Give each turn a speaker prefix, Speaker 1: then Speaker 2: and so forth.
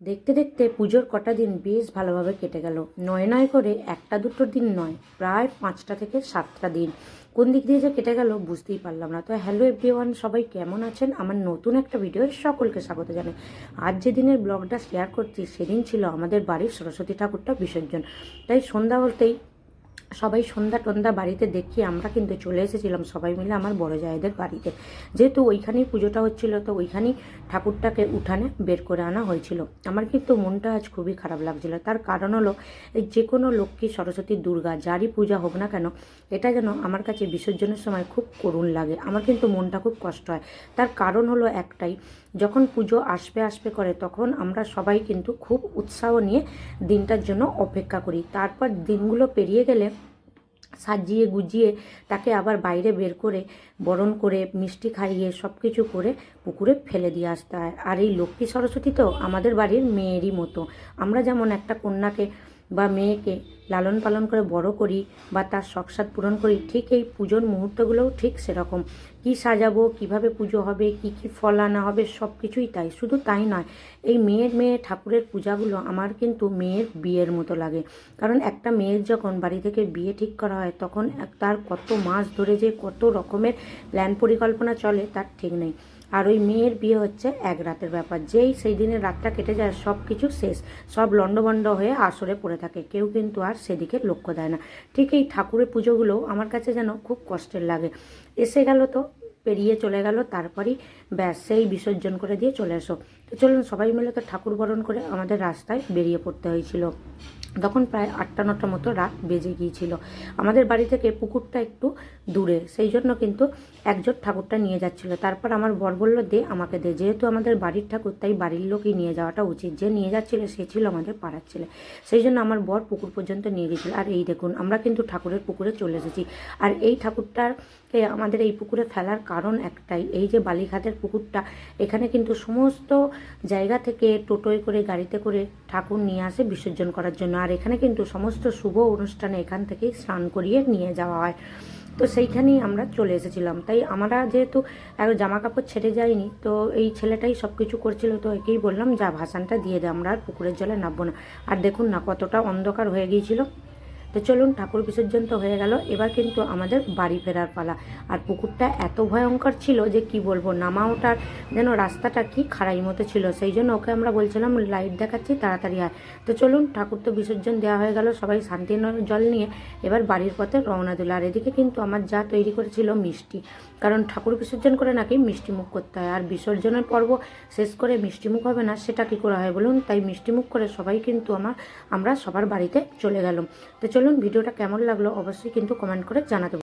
Speaker 1: দেখতে দেখতে পুজোর কটা দিন বেশ ভালোভাবে কেটে গেল। নয় নয় করে একটা দুটো দিন নয়, প্রায় 5টা থেকে 7টা দিন কোন দিক দিয়ে যে কেটে গেল বুঝতেই পারলাম না। তো হ্যালো এভরিওয়ান, সবাই কেমন আছেন? আমার নতুন একটা ভিডিও সকলকে স্বাগত জানাই। আজ যে দিনের ব্লগটা শেয়ার করছি সেদিন ছিল আমাদের বাড়ির সরস্বতী ঠাকুরটা বিসর্জন। তাই সন্ধ্যা বলতেই সবাই সন্ধ্যা টন্ধা বাড়িতে দেখিয়ে আমরা কিন্তু চলে এসেছিলাম সবাই মিলে আমার বড় জায়েদের বাড়িতে। যেহেতু ওইখানেই পুজোটা হচ্ছিল, তো ওইখানেই ঠাকুরটাকে উঠানে বের করে আনা হয়েছিল। আমার কিন্তু মনটা আজ খুবই খারাপ লাগছিল। তার কারণ হলো, এই যে কোনো লক্ষ্মী, সরস্বতী, দুর্গা যারই পূজা হোক না কেন, এটা যেন আমার কাছে বিসর্জনের সময় খুব করুণ লাগে। আমার কিন্তু মনটা খুব কষ্ট হয়। তার কারণ হলো একটাই, যখন পুজো আসবে আসবে করে তখন আমরা সবাই কিন্তু খুব উৎসাহ নিয়ে দিনটার জন্য অপেক্ষা করি। তারপর দিনগুলো পেরিয়ে গেলে সাজিয়ে গুজিয়ে তাকে আবার বাইরে বের করে বরণ করে মিষ্টি খাইয়ে সব কিছু করে পুকুরে ফেলে দিয়ে আসতে হয়। আর এই লক্ষ্মী সরস্বতী তো আমাদের বাড়ির মেয়েরই মতো। আমরা যেমন একটা কন্যাকে বা মেয়েকে লালন পালন করে বড় করি বা তার শখসাদ পূরণ করি, ঠিক এই পুজোর মুহূর্তগুলোও ঠিক সেরকম। কি সাজাবো, কিভাবে পুজো হবে, কি কি ফল আনা হবে, সব কিছুই তাই। শুধু তাই নয়, এই মেয়ে ঠাকুরের পূজাগুলো আমার কিন্তু মেয়ের বিয়ের মতো লাগে। কারণ একটা মেয়ের যখন বাড়ি থেকে বিয়ে ঠিক করা হয় তখন তার কত মাস ধরে যে কত রকমের প্ল্যান পরিকল্পনা চলে তার ঠিক নেই। আর ওই মেয়ের বিয়ে হচ্ছে এক রাতের ব্যাপার। যেই সেই দিনের রাতটা কেটে যায় সব কিছু শেষ, সব লণ্ডভণ্ড হয়ে আসরে পড়ে থাকে, কেউ কিন্তু আর সেদিকে লক্ষ্য দেয় না। ঠিক এই ঠাকুরের পুজোগুলো আমার কাছে যেন খুব কষ্টের লাগে। এসে গেল তো পেরিয়ে চলে গেল, তারপরই ব্যাস সেই বিসর্জন করে দিয়ে চলে এসো। তো চলুন সবাই মিলে তো ঠাকুর বরণ করে আমাদের রাস্তায় বেরিয়ে পড়তে হয়েছিল। তখন প্রায় 8টা 9টা মতো রাত বেজে গিয়েছিল। আমাদের বাড়ি থেকে পুকুরটা একটু দূরে, সেই জন্য কিন্তু একজন ঠাকুরটা নিয়ে যাচ্ছিল। তারপর আমার বর বলল, দে আমাকে দে। যেহেতু আমাদের বাড়ির ঠাকুর তাই বাড়ির লোকই নিয়ে যাওয়াটা উচিত। যে নিয়ে যাচ্ছিল সে ছিল আমাদের পাড়ার ছেলে, সেই জন্য আমার বর পুকুর পর্যন্ত নিয়ে গেছিল। আর এই দেখুন আমরা কিন্তু ঠাকুরের পুকুরে চলে এসেছি। আর এই ঠাকুরটাকে আমাদের এই পুকুরে ফেলার কারণ একটাই, এই যে বালিঘাটের পুকুরটা, এখানে কিন্তু সমস্ত জায়গা থেকে টোটোয় করে গাড়িতে করে ঠাকুর নিয়ে আসে বিসর্জন করার জন্য। আর এখানে কিন্তু সমস্ত শুভ অনুষ্ঠানে এখান থেকেই স্নান করিয়ে নিয়ে যাওয়া হয়। তো সেইখানেই আমরা চলে এসেছিলাম। তাই আমরা যেহেতু জামা কাপড় ছেড়ে যাইনি, তো এই ছেলেটাই সব কিছু করছিল, তো একেই বললাম যা ভাসানটা দিয়ে দে, আমরা আর পুকুরের জলে নামবো না। আর দেখুন না কতটা অন্ধকার হয়ে গিয়েছিল। তো চলুন ঠাকুর বিসর্জন তো হয়ে গেল, এবার কিন্তু আমাদের বাড়ি ফেরার পালা। আর পুকুরটা এত ভয়ঙ্কর ছিল যে কি বলবো, নামা ওঠার যেন রাস্তাটা কি খাড়াই মতো ছিল। সেই জন্য ওকে আমরা বলছিলাম লাইট দেখাচ্ছি তাড়াতাড়ি আয়। তো চলুন ঠাকুর তো বিসর্জন দেওয়া হয়ে গেল, সবাই শান্তি জল নিয়ে এবার বাড়ির পথে রওনা দিল। আর এদিকে কিন্তু আমার যা তৈরি করেছিল মিষ্টি, কারণ ঠাকুর বিসর্জন করে নাকি মিষ্টিমুখ করতে হয়। আর বিসর্জনের পর্ব শেষ করে মিষ্টিমুখ হবে না সেটা কি করে হয় বলুন? তাই মিষ্টিমুখ করে সবাই কিন্তু আমরা সবার বাড়িতে চলে গেলাম। তো চলুন ভিডিওটা কেমন লাগলো অবশ্যই কিন্তু কমেন্ট করে জানাতে